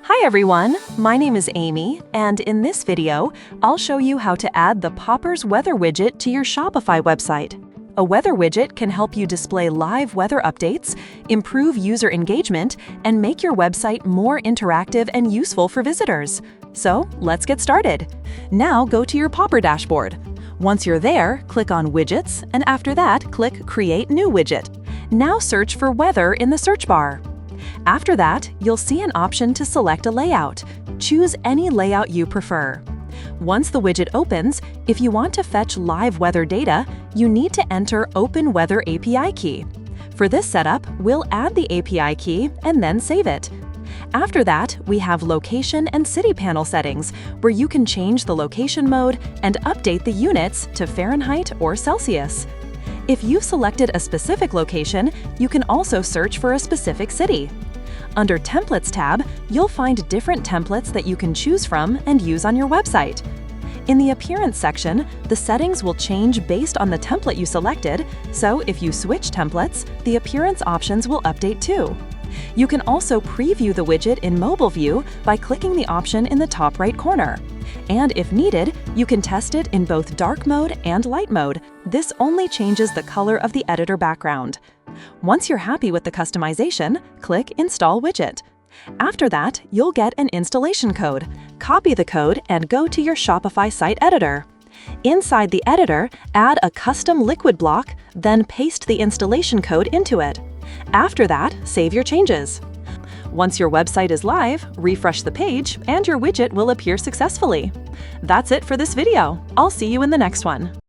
Hi everyone, my name is Amy, and in this video, I'll show you how to add the Poppers weather widget to your Shopify website. A weather widget can help you display live weather updates, improve user engagement, and make your website more interactive and useful for visitors. So let's get started. Now go to your Popper dashboard. Once you're there, click on Widgets, and after that, click Create New Widget. Now search for Weather in the search bar. After that, you'll see an option to select a layout. Choose any layout you prefer. Once the widget opens, if you want to fetch live weather data, you need to enter Open Weather API key. For this setup, we'll add the API key and then save it. After that, we have Location and City panel settings, where you can change the location mode and update the units to Fahrenheit or Celsius. If you've selected a specific location, you can also search for a specific city. Under Templates tab, you'll find different templates that you can choose from and use on your website. In the Appearance section, the settings will change based on the template you selected, so if you switch templates, the appearance options will update too. You can also preview the widget in mobile view by clicking the option in the top right corner. And if needed, you can test it in both dark mode and light mode. This only changes the color of the editor background. Once you're happy with the customization, click Install Widget. After that, you'll get an installation code. Copy the code and go to your Shopify site editor. Inside the editor, add a custom liquid block, then paste the installation code into it. After that, save your changes. Once your website is live, refresh the page, and your widget will appear successfully. That's it for this video. I'll see you in the next one.